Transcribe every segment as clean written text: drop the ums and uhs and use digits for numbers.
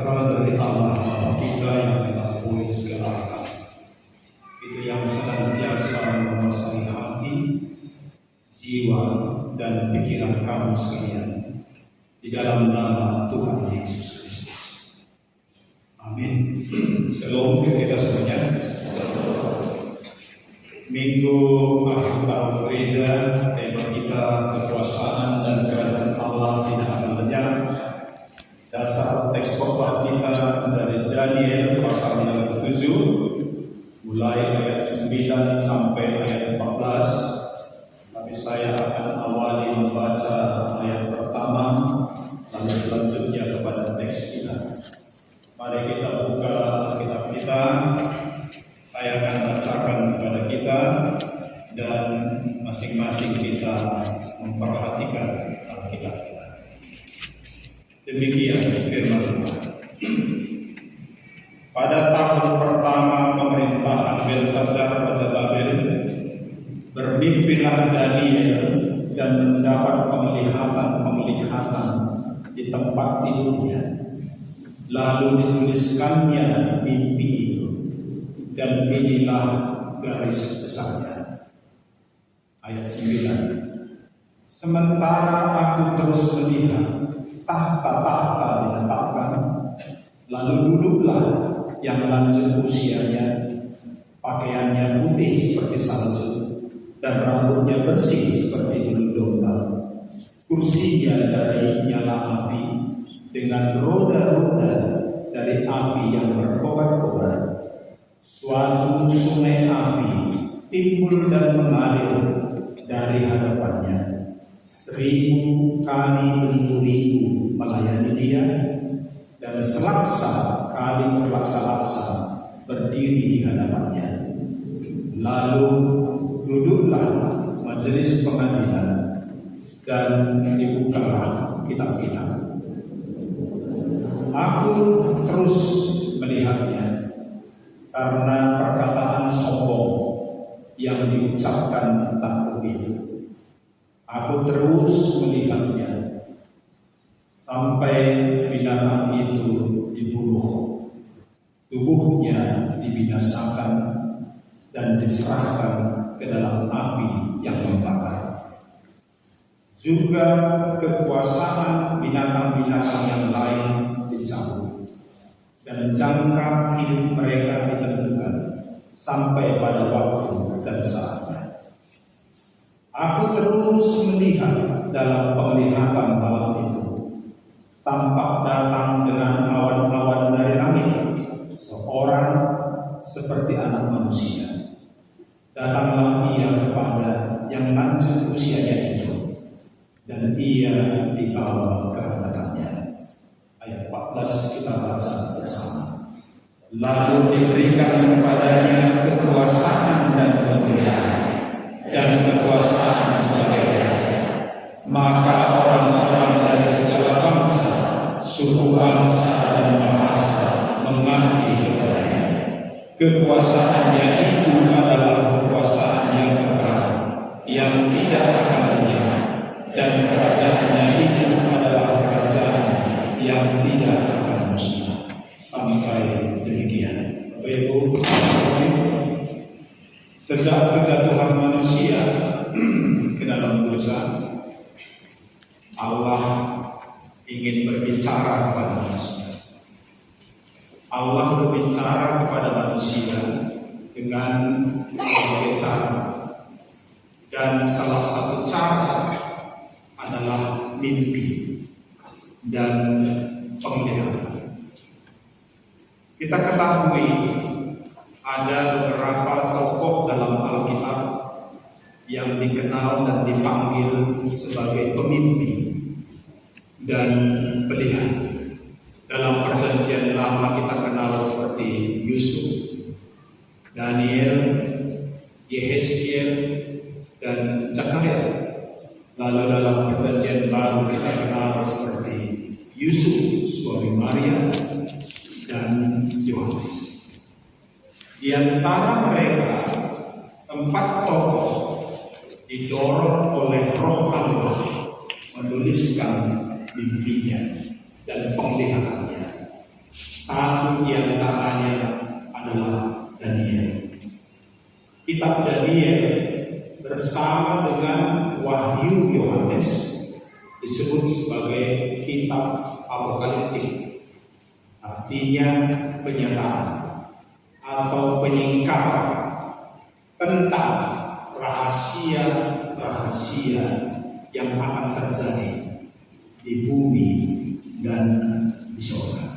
sejahtera dari Allah Bapa kita yang melampaui segala akal, itu yang senantiasa menguasai hati, jiwa, dan pikiran kamu sekalian, di dalam nama Tuhan Yesus Kristus. Amin. Shalom kita semuanya. Minggu akhir tahun gereja, tema kita kekuasaan dan kerajaan Allah tidak akan lenyap. Dasar teks khotbah kita dari Daniel pasal yang ke-7, mulai ayat 9 sampai ayat 14. Tapi saya akan awali membaca ayat pertama, lalu selanjutnya kepada teks kita. Mari kita buka Alkitab kita. Saya akan bacakan kepada kita dan masing-masing kita memperhatikan Alkitab kita. Demikian firman Tuhan. Pada tahun pertama pemerintahan Belshazzar Raja Babel, bermimpilah Daniel dan mendapat penglihatan di tempat tidurnya. Lalu dituliskannya mimpi itu, dan inilah garis besarnya. Ayat 9. Sementara aku terus melihat tahta-tahta diletakkan, lalu duduklah yang lanjut usianya, pakaiannya putih seperti salju, dan rambutnya bersih seperti bulu domba. Kursinya dari nyala api, dengan roda-roda dari api yang berkobar-kobar. Suatu sungai api timbul dan mengalir dari hadapannya. 1000 kali beribu-ribu melayani dia, dan selaksa kali berlaksa-laksa berdiri di hadapannya. Lalu duduklah majelis pengadilan, dan dibukalah kitab-kitab. Aku terus melihatnya, karena perkataan sombong yang diucapkan tentang itu. Aku terus melihatnya sampai binatang itu dibunuh, tubuhnya dibinasakan dan diserahkan ke dalam api yang membakar. Juga kekuasaan binatang-binatang yang lain dicabut, dan jangka hidup mereka ditentukan sampai pada waktu dan saatnya. Aku terus melihat dalam penglihatan malam itu, tampak datang dengan awan-awan dari langit seorang seperti anak manusia. Datanglah ia kepada yang lanjut usianya itu, dan ia dibawa ke hadapannya. Ayat 14 kita baca bersama. Lalu diberikan kepadanya kekuasaan dan kemuliaan, dan kekuasaan sebagai raja. Maka orang-orang dari segala bangsa, suku bangsa dan bahasa mengabdi kepadanya. Kekuasaannya itu adalah kekuasaan yang kekal, yang tidak akan lenyap, dan kerajaannya itu adalah kerajaan yang tidak akan musnah. Sampai demikian. Bapak Ibu, sejak kejatuhan manusia ke dalam dosa, Allah ingin berbicara kepada manusia. Allah berbicara kepada manusia dengan berbagai cara, dan salah satu cara adalah mimpi dan penglihatan. Kita ketahui ada beberapa tokoh dalam Alkitab yang dikenal dan dipanggil sebagai pemimpi dan pelihat. Dalam Perjanjian Lama kita kenal seperti Yusuf, Daniel, Yehezkiel, dan Zakaria. Lalu dalam Perjanjian Baru kita kenal seperti Yusuf, suami Maria, dan Yohanes. Di antara mereka, 4 tokoh didorong oleh Roh Allah menuliskan mimpinya dan penglihatannya. disebut sebagai kitab apokaliptik, artinya penyataan atau penyingkapan tentang rahasia-rahasia yang akan terjadi di bumi dan di surga.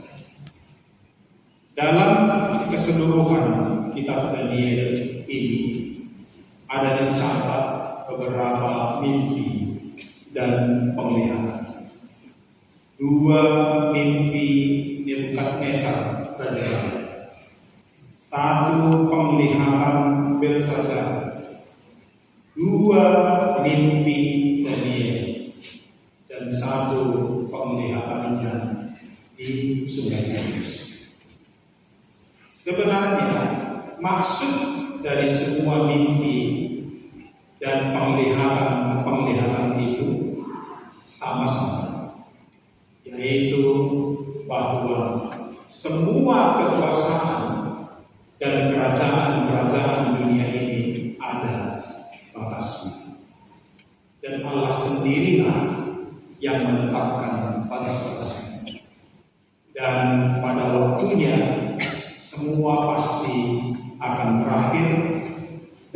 Dalam keseluruhan kitab Daniel ini ada dicatat beberapa mimpi dan penglihatan. 2 mimpi Nebukadnezar Raja Babel, 1 penglihatan Belshazzar, 2 mimpi Daniel, dan 1 penglihatannya di Sungai Tigris. Sebenarnya maksud dari semua mimpi dan penglihatan itu sama-sama, yaitu bahwa semua kekuasaan dan kerajaan-kerajaan dunia ini ada batasnya, dan Allah sendirilah yang menetapkan batas-batasnya, dan pada waktunya semua pasti akan berakhir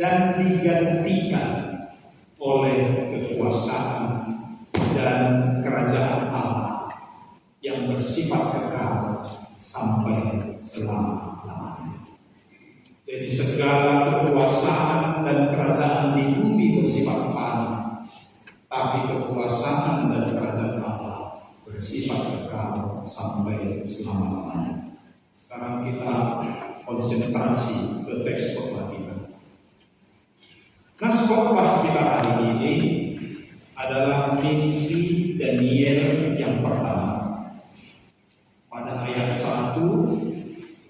dan digantikan oleh kekuasaan dan kerajaan Allah yang bersifat kekal sampai selama-lamanya. Jadi segala kekuasaan dan kerajaan di bumi bersifat fana, tapi kekuasaan dan kerajaan Allah bersifat kekal sampai selama-lamanya. Sekarang kita konsentrasi ke teks khotbah kita. Nah, khotbah kita hari ini adalah mimpi Daniel yang pertama. Pada ayat 1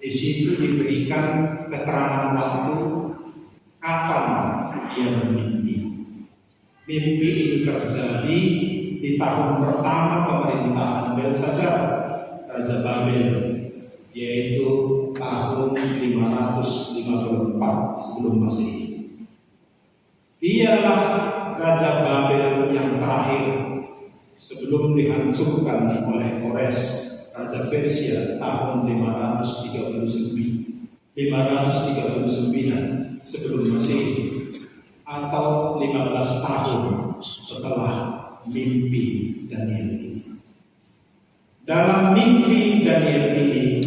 di situ diberikan keterangan waktu kapan ia bermimpi. Mimpi itu terjadi di tahun pertama pemerintahan Belshazzar Raja Babel, yaitu tahun 554 sebelum Masehi. Dialah Raja Babel yang terakhir sebelum dihancurkan oleh Kores, Raja Persia tahun 539 sebelum Masehi, atau 15 tahun setelah mimpi Daniel ini. Dalam mimpi Daniel ini,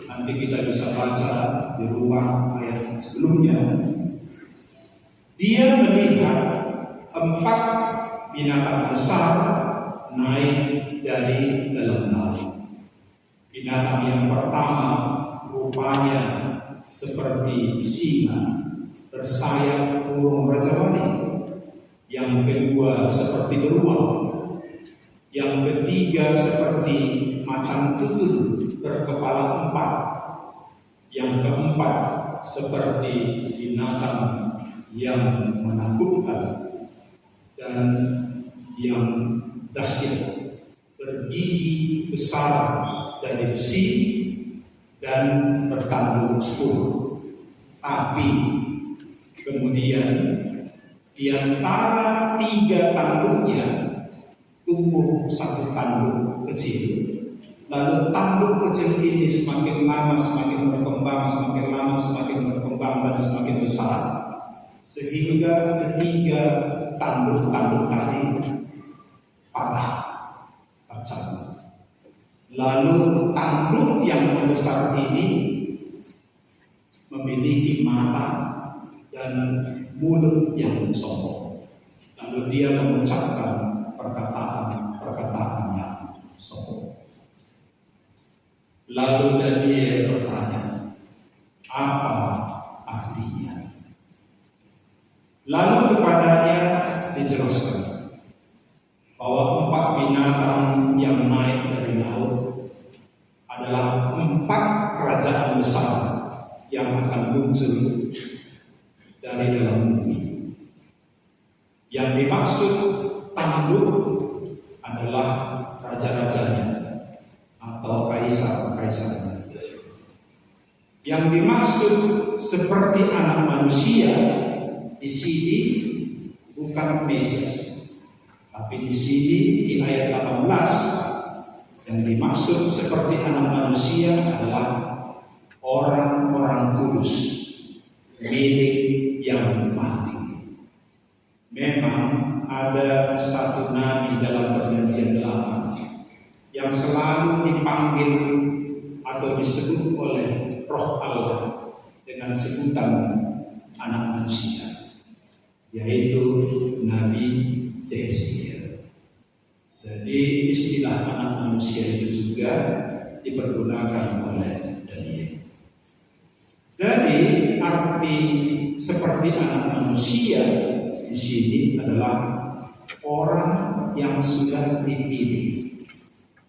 nanti kita bisa baca di rumah ayat sebelumnya, dia melihat 4 binatang besar naik dari dalam laut. Binatang yang pertama rupanya seperti singa, bersayap burung rajawali. Yang kedua seperti beruang. Yang ketiga seperti macan tutul berkepala 4. Yang keempat seperti binatang yang menakutkan dan yang dahsyat, bergigi besar dari besi dan bertanduk 10. Tapi kemudian di antara 3 tanduknya tumbuh 1 tanduk kecil. Lalu tanduk kecil ini semakin lama semakin berkembang, semakin lama semakin berkembang dan semakin besar, sehingga ketiga tanduk-tanduk tadi patah, tercabut. Lalu tanduk yang membesar ini memiliki mata dan mulut yang sombong. Lalu dia mengucapkan perkataan yang sombong. Lalu Daniel bertanya, apa artinya? Lalu kepadanya dijelaskan bahwa 4 binatang yang naik dari laut adalah 4 kerajaan besar yang akan muncul dari dalam bumi. Yang dimaksud tanduk adalah raja-rajanya atau kaisar-kaisarnya. Yang dimaksud seperti anak manusia di sini bukan Mesias, Tapi di sini di ayat 18 yang dimaksud seperti anak manusia adalah orang-orang kudus, milik yang Maha Tinggi. Memang ada satu nabi dalam Perjanjian Lama yang selalu dipanggil atau disebut oleh Roh Allah dengan sebutan anak manusia, yaitu Nabi Yesaya. Jadi istilah anak manusia itu juga dipergunakan oleh Daniel. Jadi arti seperti anak manusia di sini adalah orang yang sudah dipilih,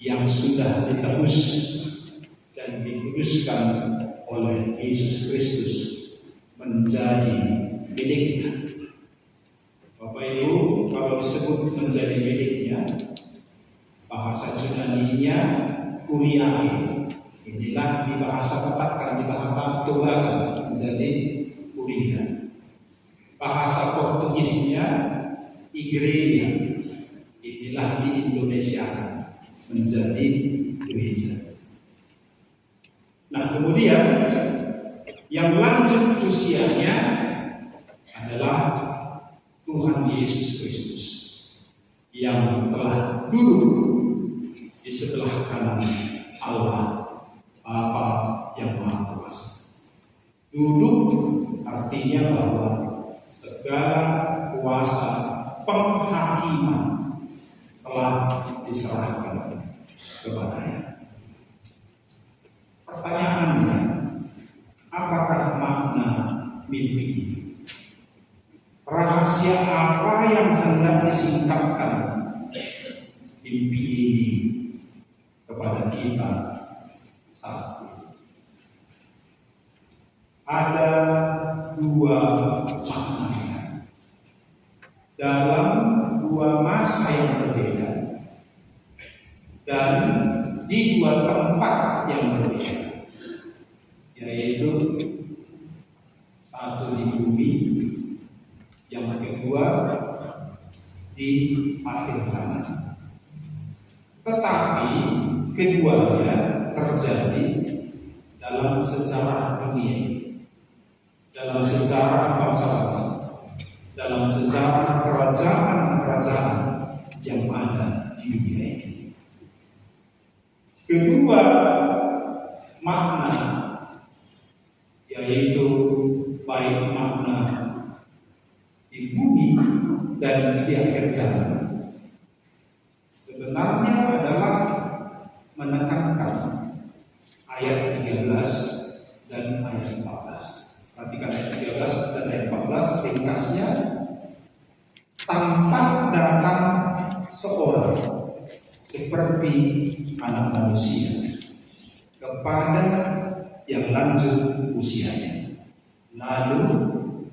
yang sudah ditebus dan dikuduskan oleh Yesus Kristus menjadi miliknya. Bapak Ibu, kalau disebut menjadi miliknya, bahasa Yunani-nya kuriake. Inilah di bahasa katakan, di bahasa Tobago menjadi kuria. Bahasa Portugisnya igreja. Inilah di Indonesia menjadi gereja. Nah, kemudian yang lanjut usianya adalah Tuhan Yesus Kristus yang telah duduk di sebelah kanan Allah Bapa yang Maha Kuasa. Duduk artinya bahwa segala kuasa penghakiman telah diserahkan kepadanya. Pertanyaannya, apakah makna mimpi ini? Rahasia apa yang hendak disingkapkan mimpi ini kepada kita saat ini? Ada dua maknanya dalam dua masa yang berbeda dan di dua tempat yang berbeda, yaitu satu di bumi, yang kedua di akhir zaman. Tetapi keduanya terjadi dalam sejarah dunia ini, dalam sejarah bangsa-bangsa, dalam sejarah kerajaan-kerajaan yang ada di dunia ini. Kedua makna, yaitu baik makna di bumi dan di akhir zaman, sebenarnya adalah menekankan ayat 13 dan ayat 14. Perhatikan ayat 13 dan ayat 14, ringkasnya, tampak datang seorang seperti anak manusia kepada yang lanjut usianya, lalu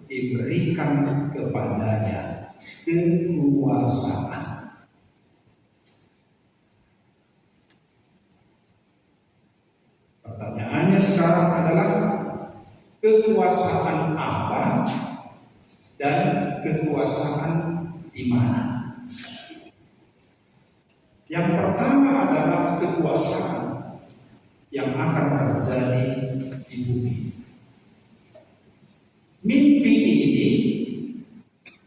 diberikan kepadanya kekuasaan. Pertanyaannya sekarang adalah kekuasaan apa dan kekuasaan di mana? Yang pertama adalah kekuasaan yang akan terjadi di bumi. Mimpi ini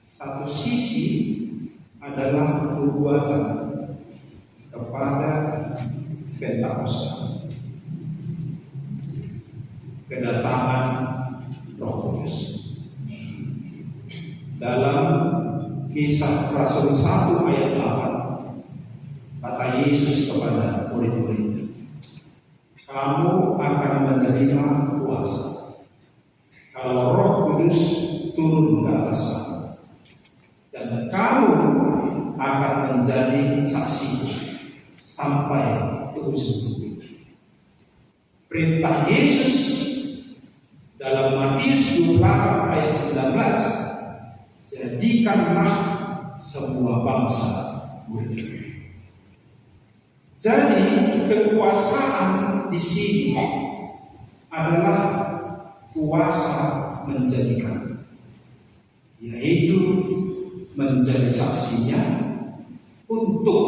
satu sisi adalah nubuatan kepada Pentakosta, kedatangan Roh Kudus. Dalam Kisah Rasul 1 ayat 8, kata Yesus kepada murid-muridnya, kamu akan menerima kuasa kalau Roh Kudus turun ke atas kamu, dan kamu akan menjadi saksi sampai ke ujung bumi. Perintah Yesus dalam Matius 28 ayat 19, jadikanlah semua bangsa murid. Jadi kekuasaan di sini adalah kuasa menjadikan, yaitu menjadi saksinya untuk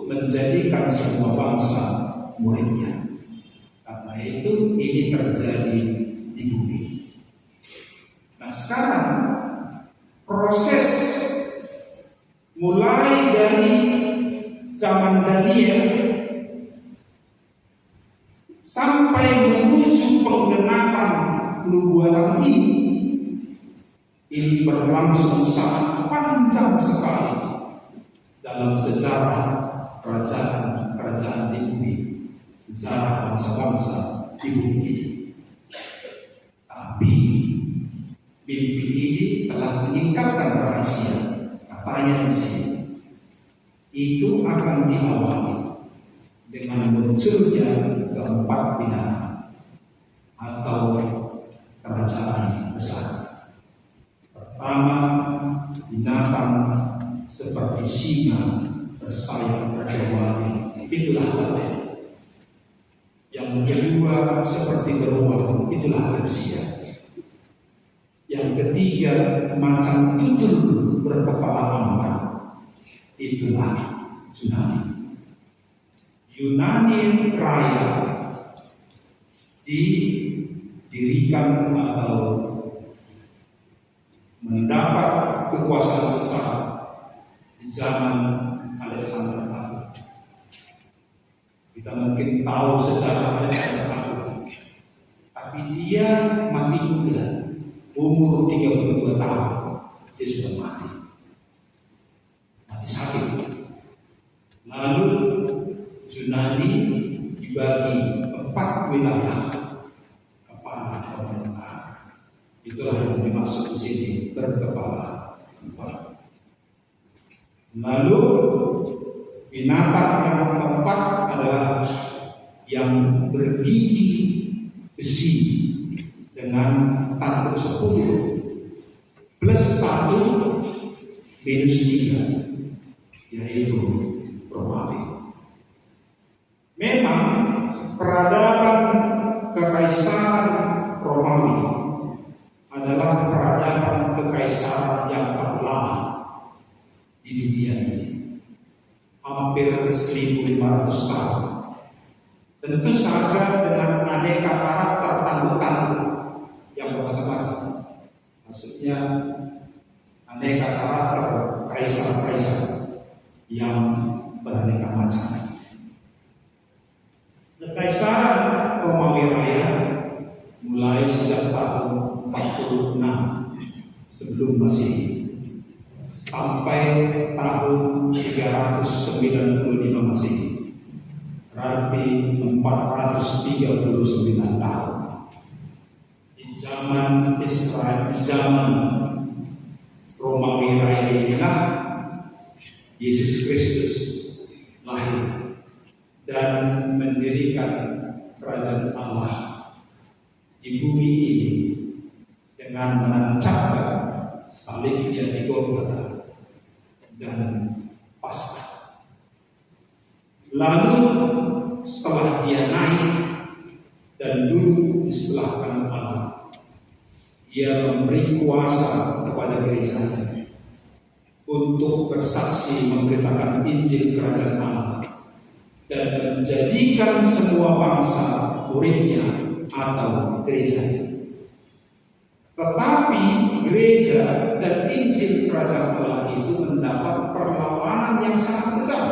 menjadikan semua bangsa muridnya. Karena itu ini terjadi di bumi. Nah sekarang proses mulai dari zaman Daniel sampai menuju penggenapan nubuatan ini berlangsung sangat panjang sekali dalam sejarah kerajaan-kerajaan di bumi, sejarah bangsa-bangsa di bumi ini. Tapi mimpi ini telah meningkatkan rahasia. Katanya di sini, itu akan diawali dengan munculnya keempat binatang atau kerajaan besar. Pertama, binatang seperti singa bersayap berjawari, itulah Babel. Yang kedua seperti beruang, itulah Persia. Yang ketiga macam tutul berkepala ambar, itulah Yunani Raya didirikan atau mendapat kekuasaan besar di zaman Alexander Agung. Kita mungkin tahu sejarah Alexander Agung, tapi dia mati muda, umur 32 tahun, dia sudah mati sakit. Lalu Yunani dibagi 4 wilayah kepala pemerintahan. Itulah yang dimaksud di sini, berkepala 4. Lalu binatang yang keempat adalah yang bergigi besi dengan tanduk 10 plus 1 minus 3, yaitu Romawi. Memang peradaban kekaisaran Romawi adalah peradaban kekaisaran yang terlama di dunia ini, hampir 1500 tahun. Tentu saja dengan aneka karakter tanduk-tanduk yang bermacam-macam. Maksudnya aneka karakter kaisar-kaisar yang beraneka macam. Kekaisaran Romawi Raya mulai sejak tahun 46 sebelum Masehi sampai tahun 395 Masehi, berarti 439 tahun. Di zaman Israel, di zaman Romawi Raya inilah Yesus Kristus lahir dan mendirikan kerajaan Allah di bumi ini dengan menancapkan salibnya di Golgota dan Paskah. Lalu setelah dia naik dan duduk di sebelah kanan Allah, dia memberi kuasa kepada gerejanya untuk bersaksi memberitakan Injil Kerajaan Allah dan menjadikan semua bangsa muridnya atau gerejanya. Tetapi gereja dan Injil Kerajaan Allah itu mendapat perlawanan yang sangat kejam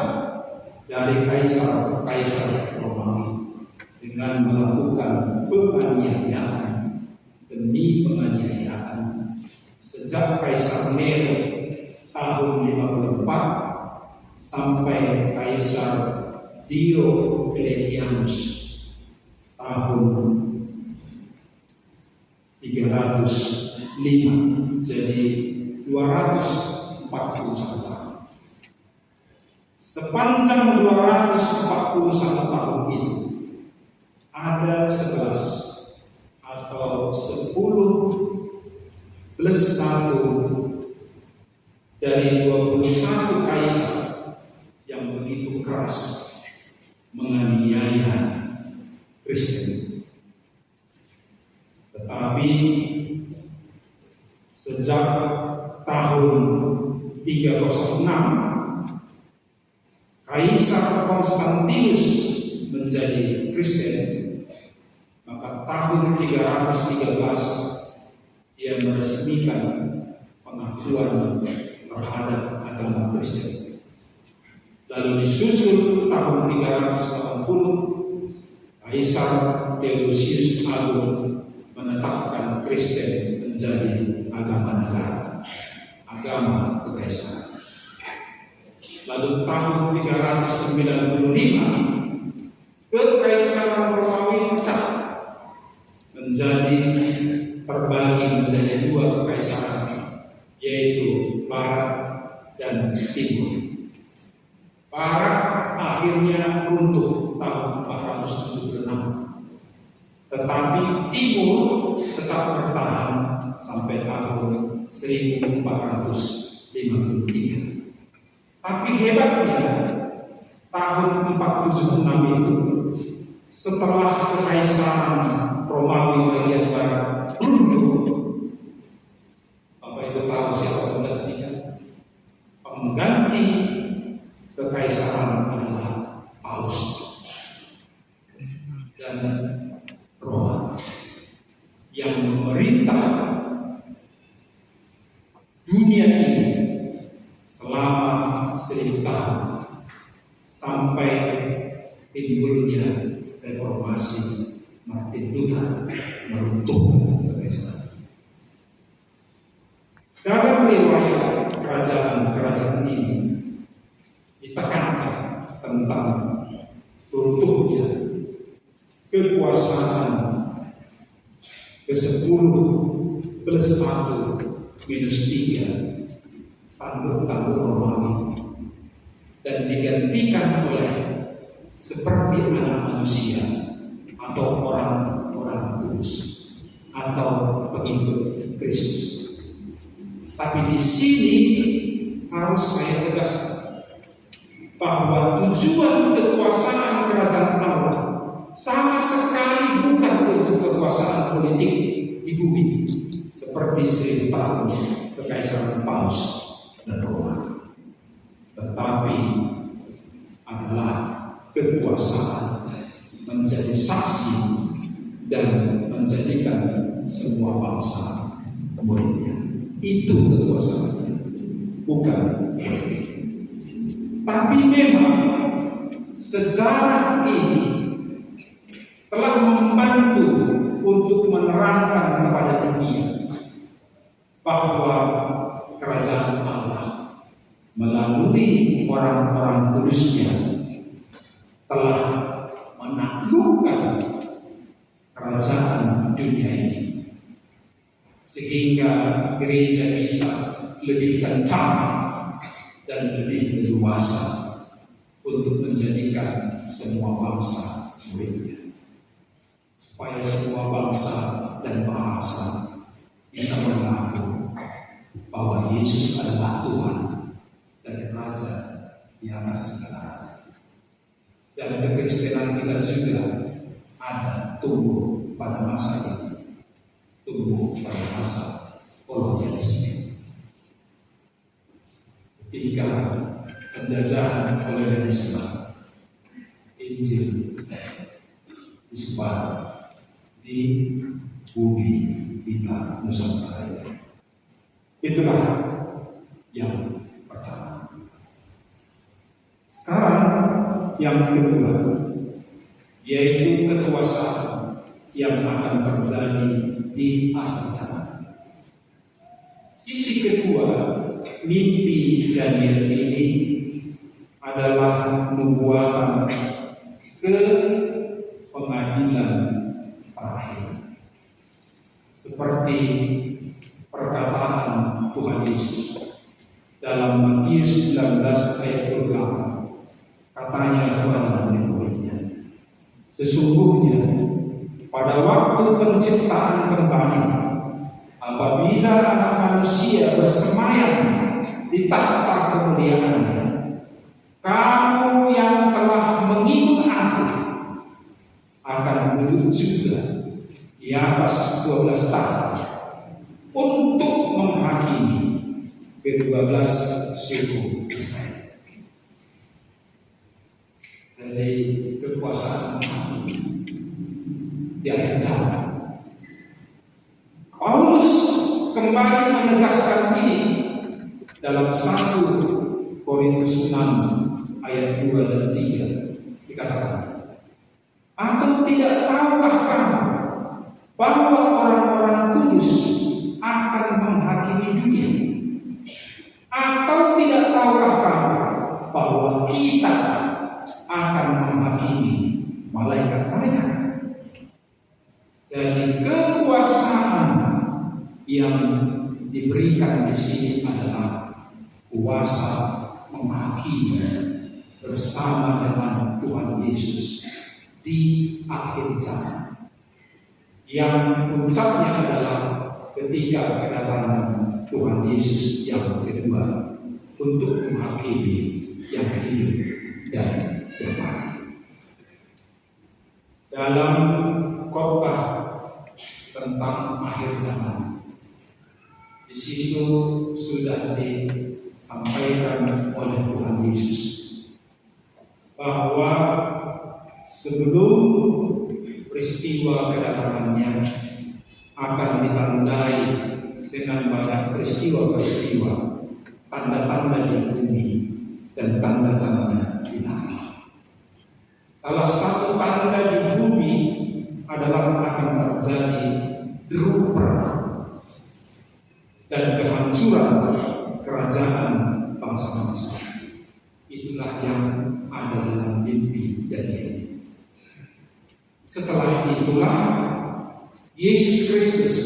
dari kaisar-kaisar Romawi dengan melakukan penganiayaan demi penganiayaan sejak Kaisar Nero tahun 54 sampai Kaisar Diocletianus tahun 305, jadi 241 tahun. Sepanjang 241 tahun itu ada 11 atau 10 plus 1 dari 21 kaisar yang begitu keras menganiaya Kristen. Tetapi sejak tahun 306 Kaisar Konstantinus menjadi Kristen, maka tahun 313 ia meresmikan pengakuan terhadap agama Kristen. Lalu disusul tahun 380, Kaisar Theodosius Agung menetapkan Kristen menjadi agama negara, agama kekaisaran. Lalu tahun 395, Kekaisaran Romawi pecah terbagi menjadi dua kekaisaran, yaitu Barat dan Timur. Barat akhirnya runtuh tahun 476, tetapi Timur tetap bertahan sampai tahun 1453. Tapi hebatnya, tahun 476 itu, setelah Kekaisaran Romawi bagian Barat runtuh, Bapak Ibu tahu siapa penggantinya? Pengganti Kekaisaran adalah Paus dan Roma yang memerintah dunia ini selama 1000 tahun sampai timbulnya reformasi Martin Luther meruntuhkan kekaisaran. Dalam riwayat kerajaan-kerajaan ini ditekankan tentang runtuhnya kekuasaan ke-10 plus 1 minus 3 tanduk-tanduk Romawi, dan digantikan oleh seperti anak manusia atau orang-orang kudus atau pengikut Kristus. Tapi di sini harus saya tegaskan bahwa tujuan kekuasaan kerajaan Allah sama sekali bukan untuk kekuasaan politik di bumi seperti 1000 tahun Kekaisaran Paus dan Roma, tetapi adalah kekuasaan menjadi saksi dan menjadikan semua bangsa muridnya. Itu kekuasaannya, bukan politik. Tapi memang sejarah ini telah membantu untuk menerangkan kepada dunia bahwa kerajaan Allah melalui orang-orang kudusnya telah menaklukkan kerajaan dunia ini, sehingga gereja bisa lebih kencang dan lebih leluasa untuk menjadikan semua bangsa muridnya, supaya semua bangsa dan bahasa bisa mengaku bahwa Yesus adalah Tuhan dan Raja di atas segala raja. Dan kekristenan kita juga ada tumbuh pada masa ini, tumbuh pada masa kolonialisme. Ketika penjajahan kolonialisme, Injil disebar di bumi kita Nusantara ini. Itulah yang pertama. Sekarang yang kedua, yaitu kekuasaan yang akan terjadi di akhir zaman. Sisi kedua mimpi Daniel ini adalah nubuatan ke pengadilan terakhir, seperti perkataan Tuhan Yesus dalam Matius 19 ayat 28. Katanya kepada murid-muridnya, sesungguhnya pada waktu penciptaan kembali, apabila anak manusia bersemayam di tahta kemuliaannya, kamu yang telah mengikut aku akan duduk juga di atas 12 tahta untuk menghakimi ke-12 suku Israel. akhir zaman. Paulus kembali menegaskan ini dalam 1 Korintus 6 ayat 2 dan 3 dikatakan, atau tidak tahukah kamu bahwa orang-orang kudus akan menghakimi dunia? Atau tidak tahukah kamu bahwa kita akan menghakimi malaikat-malaikat? Jadi kekuasaan yang diberikan di sini adalah kuasa menghakimi bersama dengan Tuhan Yesus di akhir zaman. Yang puncaknya adalah ketika kedatangan Tuhan Yesus yang kedua untuk menghakimi yang hidup dan yang mati. Dalam khotbah tentang akhir zaman, di situ sudah disampaikan oleh Tuhan Yesus bahwa sebelum peristiwa kedatangannya akan ditandai dengan banyak peristiwa-peristiwa, tanda-tanda di bumi dan tanda-tanda di langit. Salah satu tanda di bumi adalah akan terjadi deru perang dan kehancuran kerajaan bangsa-bangsa. Itulah yang ada dalam mimpi Daniel. Setelah itulah Yesus Kristus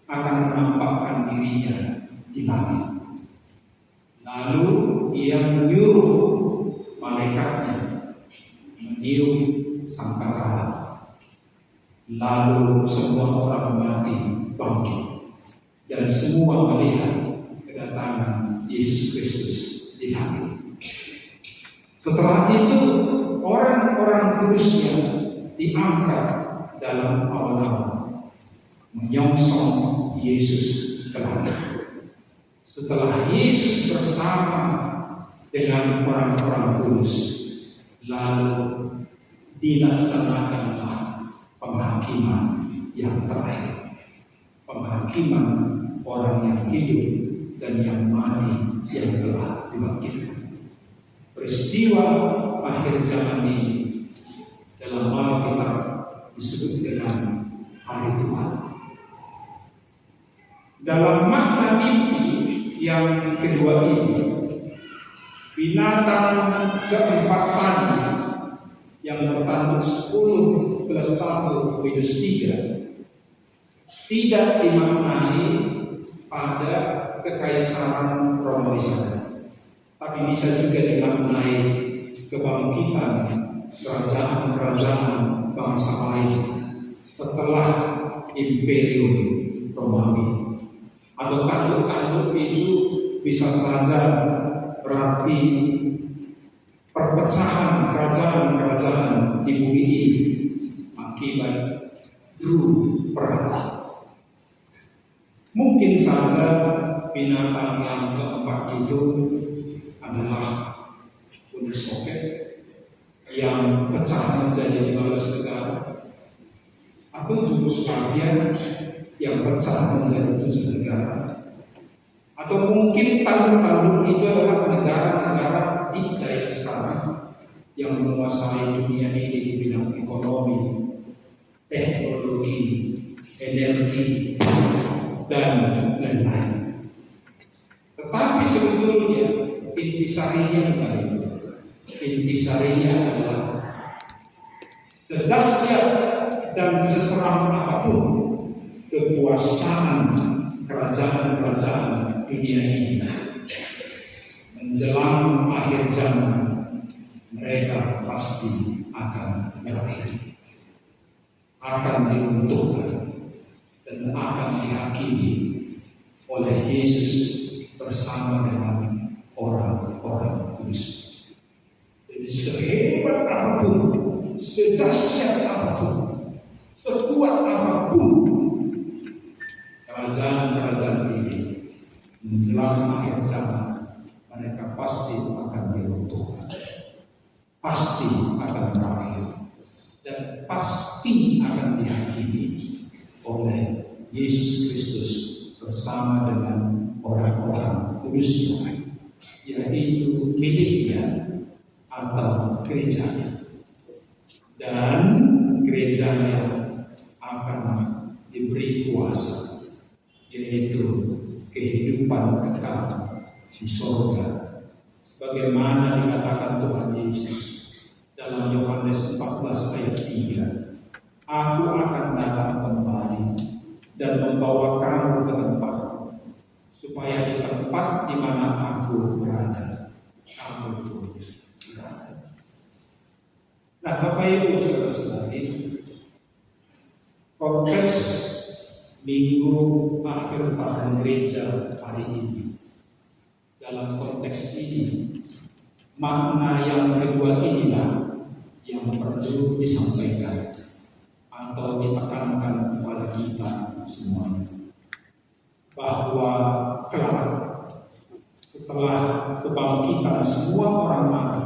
akan menampakkan dirinya di langit. Lalu ia menyuruh malaikatnya meniup sangkakala. Lalu semua orang mati bangkit dan semua melihat kedatangan Yesus Kristus di langit. Setelah itu orang-orang kudusnya diangkat dalam awan-awan menyongsong Yesus ke langit. Setelah Yesus bersama dengan orang-orang kudus, lalu dilaksanakanlah penghakiman yang terakhir, penghakiman orang yang hidup dan yang mati yang telah dibangkitkan. Peristiwa akhir zaman ini dalam Alkitab disebut dengan hari Tuhan. Dalam makna mimpi yang kedua ini, binatang keempat tadi yang bertanduk 10 plus 1 minus 3 tidak dimaknai pada kekaisaran Romawi saja, tapi bisa juga dimaknai kebangkitan kerajaan-kerajaan bangsa lain setelah Imperium Romawi. Atau tanduk-tanduk itu bisa saja berarti perpecahan kerajaan-kerajaan di bumi ini akibat deru perang. Mungkin saja binatang yang keempat itu adalah Uni Soviet yang pecah menjadi 15 negara, atau Yugoslavia yang pecah menjadi 7 negara, atau mungkin tanduk-tanduk itu adalah negara-negara di daya sekarang yang menguasai dunia ini di bidang ekonomi, teknologi, energi, dan lain-lain. Tetapi sebetulnya intisarinya bukan itu. Intisarinya adalah sedahsyat dan seseram apapun kekuasaan kerajaan-kerajaan dunia ini, menjelang akhir zaman mereka pasti akan berakhir, akan diruntuhkan dan akan dihakimi oleh Yesus bersama dengan orang-orang kudus. Jadi sehebat apapun, sedahsyat apapun, sekuat apapun kerajaan-kerajaan ini, menjelang akhir zaman mereka pasti akan diruntuhkan, pasti akan berakhir, dan pasti pasti akan dihakimi oleh Yesus Kristus bersama dengan orang-orang kudus Tuhan, yaitu miliknya atau gerejanya. Dan gerejanya akan diberi kuasa, yaitu kehidupan kekal di sorga, sebagaimana dikatakan Tuhan Yesus dalam Yohanes 14 ayat 3, "Aku akan datang kembali dan membawa kamu ke tempat, supaya di tempat di mana aku berada, kamu pun berada." Nah, Bapak Ibu saudara-saudari, konteks Minggu akhir tahun gereja hari ini, dalam konteks ini, makna yang kedua inilah yang perlu disampaikan atau ditekankan kepada kita semuanya, bahwa kelak setelah kebangkitan semua orang mati,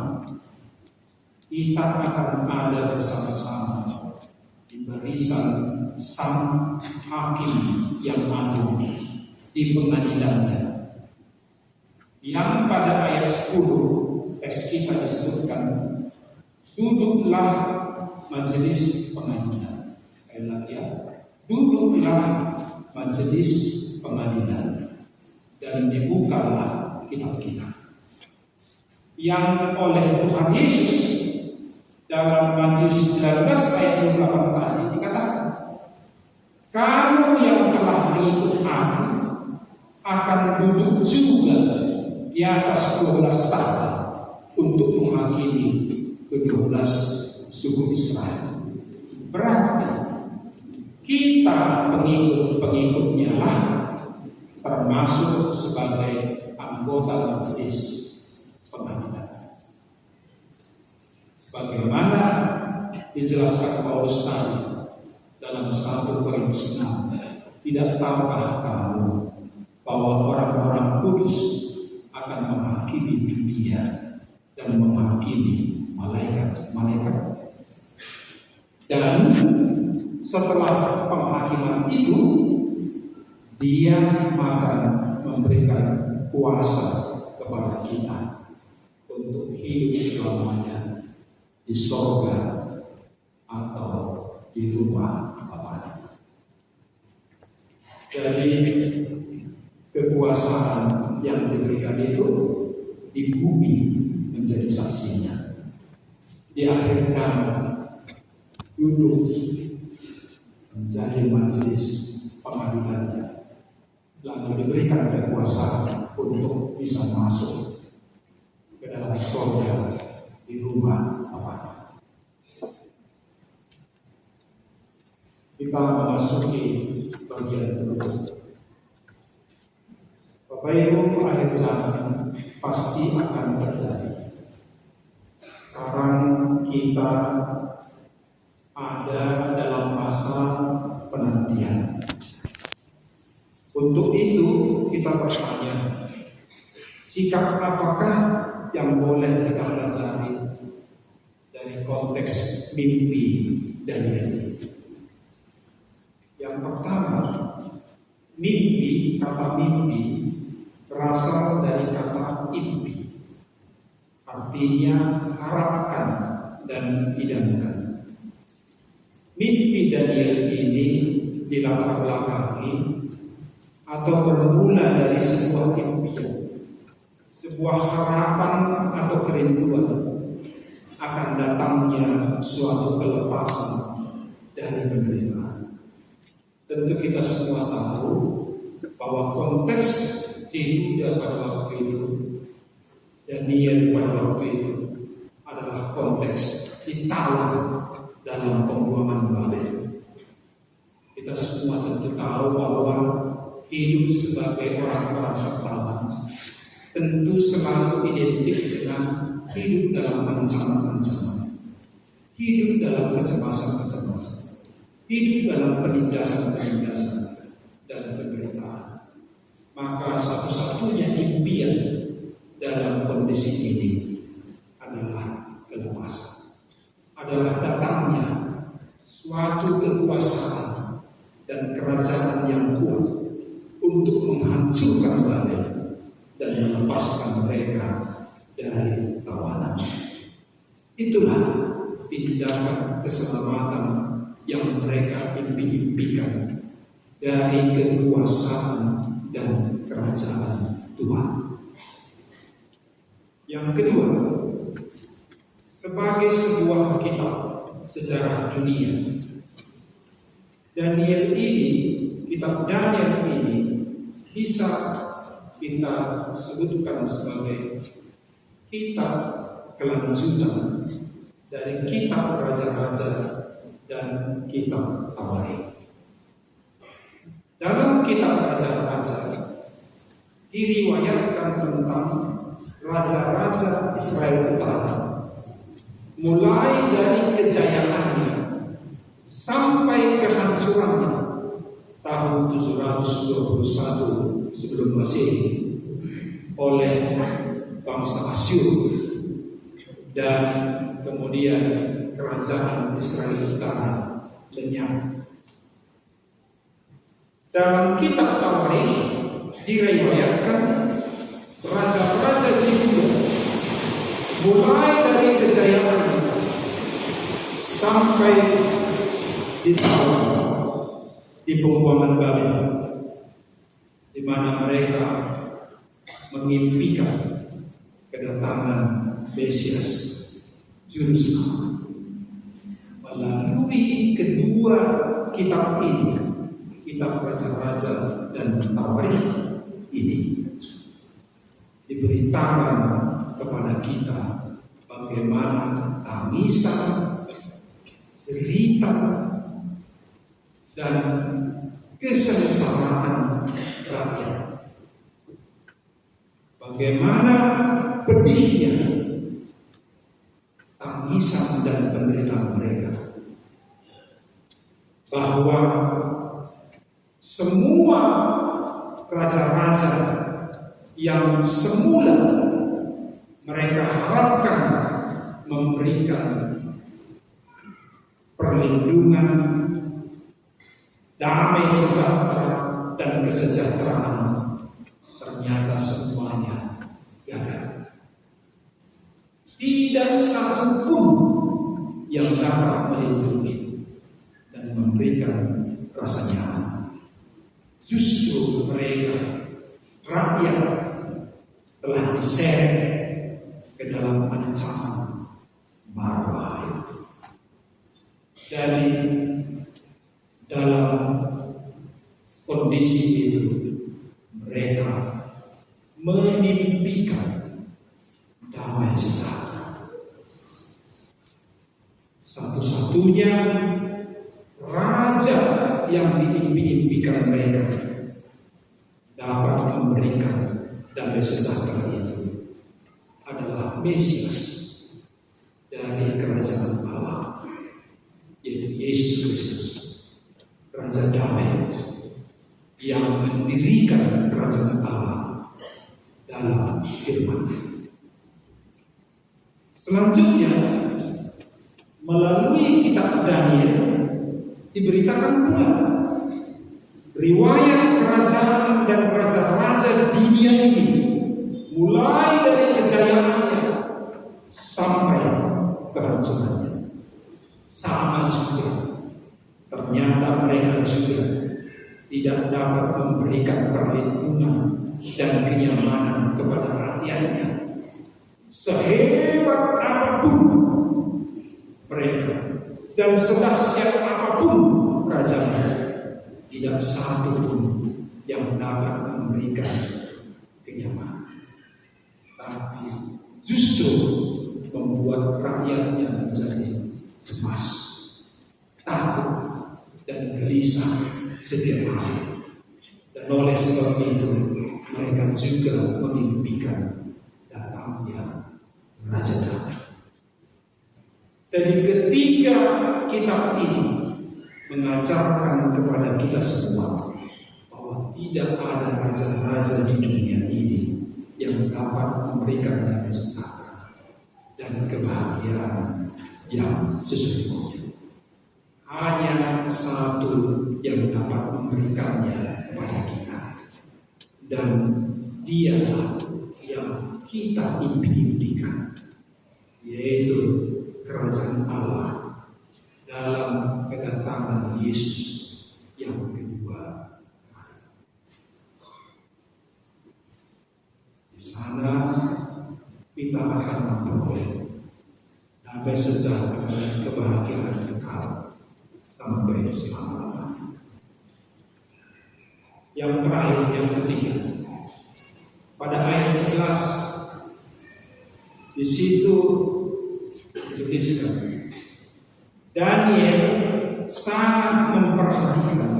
kita akan ada bersama-sama di barisan Sang Hakim yang agung di pengadilannya, yang pada ayat 10 teks kita disebutkan, "Duduklah majelis pengadilan." Sekali lagi ya, "Duduklah majelis pengadilan dan dibukalah kitab-kitab." Yang oleh Tuhan Yesus dalam Matius 19 ayat 28 tadi dikatakan, "Kamu yang telah mengikut Aku akan duduk juga di atas 12 tahta untuk menghakimi ke-12 suku Israel." Berarti kita pengikut-pengikutnya lah termasuk sebagai anggota majelis pengadilan. Sebagaimana dijelaskan Paulus tadi dalam 1 Korintus 6, "Tidak tahukah kamu bahwa orang-orang kudus akan menghakimi dunia dan menghakimi malaikat-malaikat? Dan setelah penghakiman itu, Dia akan memberikan kuasa kepada kita untuk hidup selamanya di sorga atau di rumah Bapa." Jadi kekuasaan yang diberikan itu di bumi menjadi saksinya. Di akhir zaman duduk menjadi majelis pengadilannya, lalu diberikan kekuasaan untuk bisa masuk ke dalam surga di rumah Bapa. Kita memasuki bagian penutup. Bapak Ibu, akhir zaman pasti akan terjadi. Sekarang kita ada dalam masa penantian. Untuk itu kita bertanya, sikap apakah yang boleh kita pelajari dari konteks mimpi Daniel ini? Yang pertama, kata mimpi berasal dari kata impi, artinya harapkan dan idamkan. Mimpi Daniel ini dilatar belakangi atau bermula dari sebuah impian, sebuah harapan atau kerinduan akan datangnya suatu kelepasan dari penderitaan. Tentu kita semua tahu bahwa konteks Yehuda pada waktu itu, Daniel pada waktu itu adalah konteks ditawan dalam pembuangan Babel. Kita semua tentu tahu bahwa hidup sebagai orang-orang tertawan tentu selalu identik dengan hidup dalam ancaman-ancaman, hidup dalam kecemasan-kecemasan, hidup dalam penindasan-penindasan dan penderitaan. Maka satu-satunya impian dalam kondisi ini adalah kelepasan, adalah datangnya suatu kekuasaan dan kerajaan yang kuat untuk menghancurkan Babel dan melepaskan mereka dari tawanan. Itulah tindakan keselamatan yang mereka impi-impikan dari kekuasaan dan kerajaan Tuhan. Yang kedua, sebagai sebuah kitab sejarah dunia, kitab Daniel ini bisa kita sebutkan sebagai kitab kelanjutan dari kitab raja-raja dan kitab Tawarikh. Dalam kitab raja-raja diriwayatkan tentang raja-raja Israel Utara, mulai dari kejayaannya sampai kehancurannya tahun 721 sebelum Masehi oleh bangsa Asyur, dan kemudian kerajaan Israel Utara lenyap. Dalam kitab Tawarikh diriwayatkan raja-raja Yehuda mulai dari kejayaannya sampai di pembuangan Babel, di mana mereka mengimpikan kedatangan Mesias Juru Selamat. Melalui kedua kitab ini, kitab raja-raja dan Tawarikh ini, diberitakan kepada kita bagaimana tangisan, cerita, dan kesengsaraan rakyat. Bagaimana pedihnya tangisan dan penderitaan mereka. Bahwa semua raja-raja yang semula mereka harapkan memberikan perlindungan, damai sejahtera dan kesejahteraan, ternyata semuanya gagal. Tidak satu pun yang dapat melindungi dan memberikan rasa nyaman. Justru mereka, rakyat, telah diseret ke dalam ancaman bahaya. Jadi dalam kondisi itu mereka memimpikan damai sejahtera. Satu-satunya raja yang diimpi-impikan mereka dapat memberikan damai sejahtera itu adalah Mesias dari kerajaan Allah, yaitu Yesus Kristus, Raja Damai, yang mendirikan kerajaan Allah dalam firman. Selanjutnya, melalui kitab Daniel diberitakan pula riwayat kerajaan dan raja-raja dunia ini, mulai dari kejayaannya sampai kehancurannya. Sama juga, ternyata mereka juga tidak dapat memberikan perlindungan dan kenyamanan kepada rakyatnya. Sehebat apapun mereka dan sedahsyat apapun rajanya, tidak satu pun yang dapat memberikan kenyamanan, tapi justru membuat rakyatnya menjadi cemas, takut, dan gelisah setiap hari. Dan oleh sebab itu mereka juga memimpikan datangnya Raja Damai. Jadi ketika kitab ini mengajarkan kepada kita semua bahwa tidak ada raja-raja di dunia ini yang dapat memberikan damai sejahtera dan kebahagiaan yang sesungguhnya. hanya satu yang dapat memberikannya kepada kita, dan Dialah yang kita impikan, yaitu kerajaan Allah dalam kedatangan Yesus yang kedua. Di sana kita akan memperoleh damai sejahtera dan kebahagiaan kekal sampai selama-lamanya. Yang terakhir, yang ketiga, pada ayat 11 di situ dituliskan, Daniel sangat memperhatikan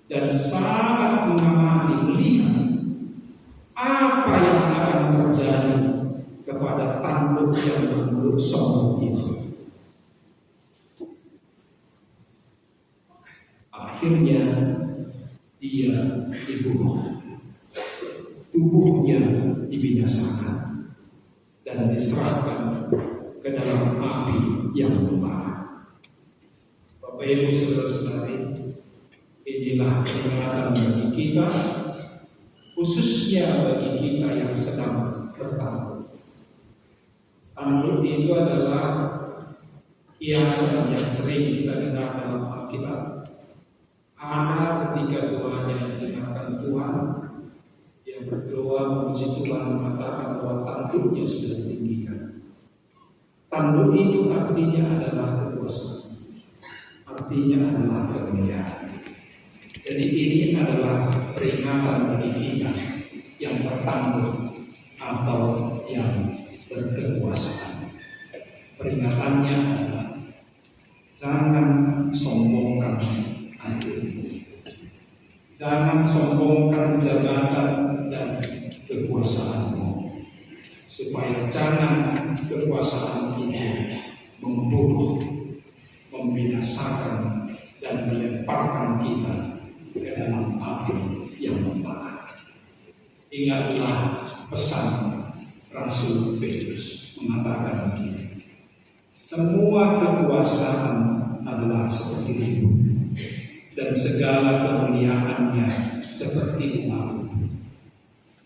dan sangat mengamati, melihat apa yang akan terjadi kepada tanduk yang berbentuk sombong itu. Akhirnya dia dibunuh, tubuhnya dibinasakan dan diserahkan ke dalam api yang membara. Bapak Ibu saudara-saudari, inilah peringatan bagi kita, khususnya bagi kita yang sedang bertanduk. Tanduk itu adalah hiasan yang sering kita dengar dalam Alkitab. Hana ketika doanya didengarkan Tuhan, dia berdoa memuji Tuhan, mengatakan bahwa tanduknya sudah ditinggikan. Tanduk itu artinya adalah kekuasaan, artinya adalah kemuliaan. Jadi ini adalah peringatan bagi kita yang bertanduk atau yang berkekuasaan. Peringatannya adalah jangan sombongkan hatimu, jangan sombongkan jabatan dan kekuasaanmu, supaya jangan kekuasaan itu membunuh, membinasakan dan melemparkan kita ke dalam api yang membara. Ingatlah pesan Rasul Petrus mengatakan begini, semua kekuasaan adalah seperti ribu, dan segala kemuliaannya seperti bunga.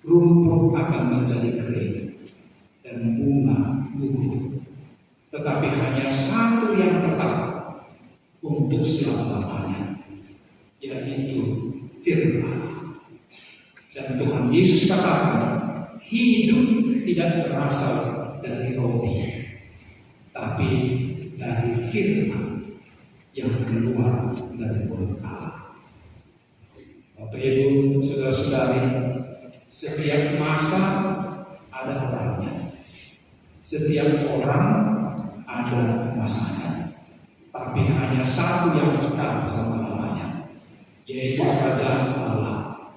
Rumput akan menjadi kering dan bunga gugur, tetapi hanya satu yang tetap untuk selama-lamanya, yaitu firman. Dan Tuhan Yesus katakan, hidup tidak berasal dari roti, tapi dari firman yang keluar dari mulut Allah. Bapak Ibu, saudara-saudari, setiap masa ada orangnya, setiap orang ada masanya, tapi hanya satu yang kekal selama-lamanya, yaitu kerajaan Allah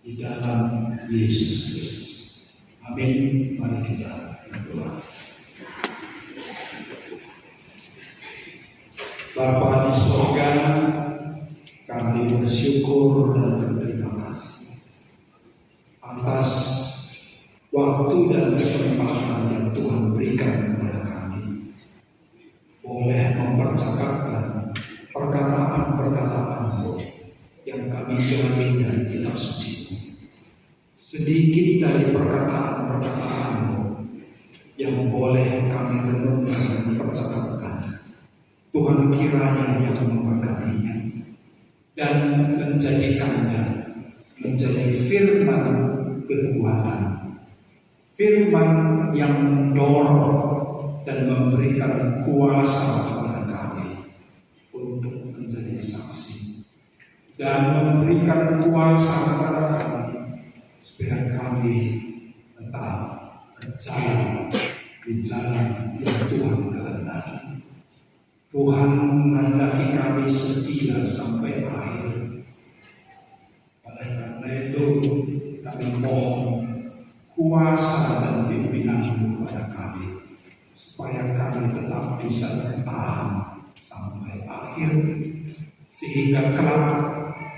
di dalam Yesus Kristus. Amin. Mari kita berdoa. Bapa di surga, kami bersyukur dan berterima kasih atas waktu dan kesempatan yang Tuhan berikan kepada kami, boleh mempercakapkan perkataan-perkataan-Mu yang kami gali dari kitab suci. Sedikit dari perkataan-perkataan-Mu yang boleh kami renungkan dan percakapkan, Tuhan kiranya yang memberkatinya dan menjadikannya menjadi firman kekuatan, firman yang mendorong dan memberikan kuasa kepada kami untuk menjadi saksi, dan memberikan kuasa kepada kami supaya kami tetap berjalan di jalan yang Tuhan kehendaki. Tuhan menghendaki kami setia sampai akhir. Oleh karena itu kami mohon kuasa dan pimpinan kepada kami, supaya kami tetap bisa bertahan sampai akhir, sehingga kelak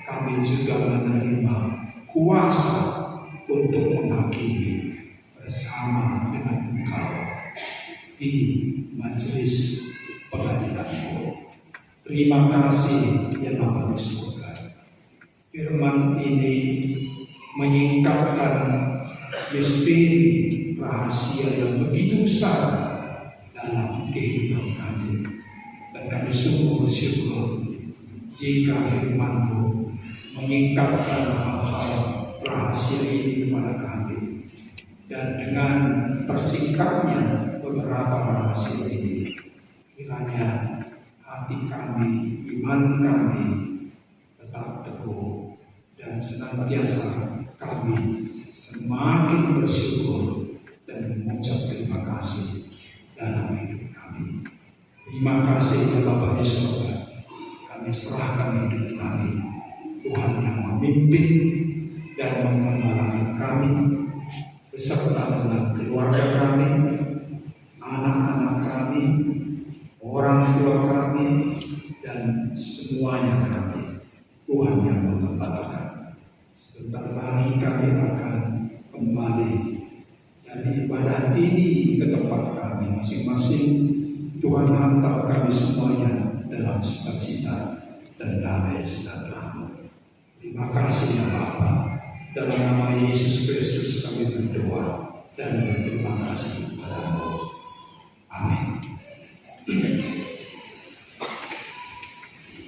kami juga menerima kuasa untuk menghakimi bersama dengan Engkau di majelis pengadilan-Mu. Terima kasih ya Bapa di surga. Firman ini menyingkapkan misteri rahasia yang begitu besar dalam kehidupan kami. Dan kami sungguh bersyukur jika firman-Mu menyingkapkan hal-hal rahasia ini kepada kami. Dan dengan tersingkapnya beberapa rahasia ini, kiranya hati kami, iman kami tetap teguh, dan senantiasa kami semakin bersyukur dan mengucap terima kasih dalam hidup kami. Terima kasih ya Bapa di surga. Kami serahkan hidup kami, Tuhan yang memimpin dan mengembalakan kami, beserta dengan keluarga kami, anak-anak kami, orang tua kami, dan semuanya kami. Tuhan yang mengembalakan. Sebentar lagi kami akan kembali dari ibadah ini ke tempat kami masing-masing. Tuhan hantar kami semuanya dalam sukacita dan damai sejahtera. Terima kasih ya Bapa. Dalam nama Yesus Kristus kami berdoa dan berterima kasih kepada-Mu.